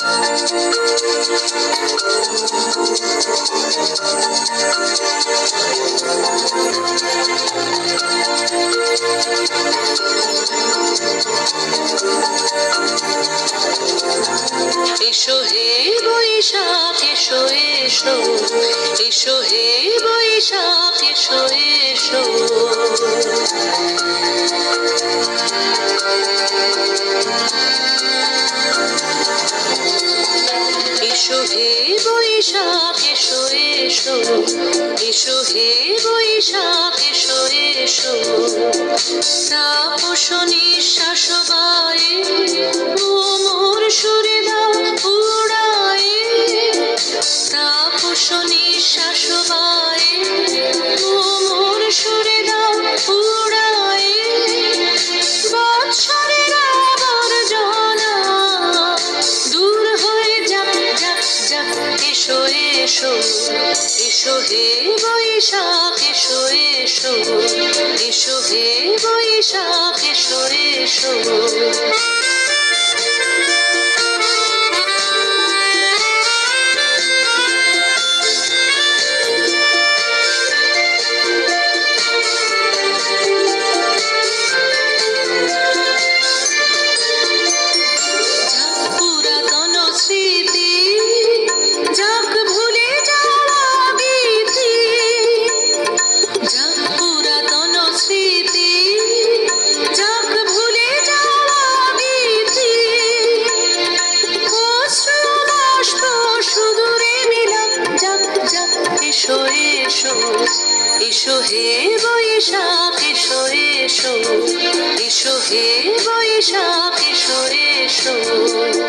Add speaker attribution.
Speaker 1: এসো হে বৈশাখ এসো এসো, এসো হে বৈশাখ এসো এসো। এসো হে বৈশাখ এসো এসো, এসো হে বৈশাখ এসো এসো। তাপস নিঃশ্বাস বায়ে মোর সুরে দাও উড়ায়ে, তাপস নিঃশ্বাস বায়ে মোর সুরে দাও উড়ায়ে। বৎসরের আবর্জনা দূর হয়ে যাক যাক যাক। এসো এসো, এসো হে বৈশাখ এসো এসো, এসো হে বৈশাখ এসো এসো।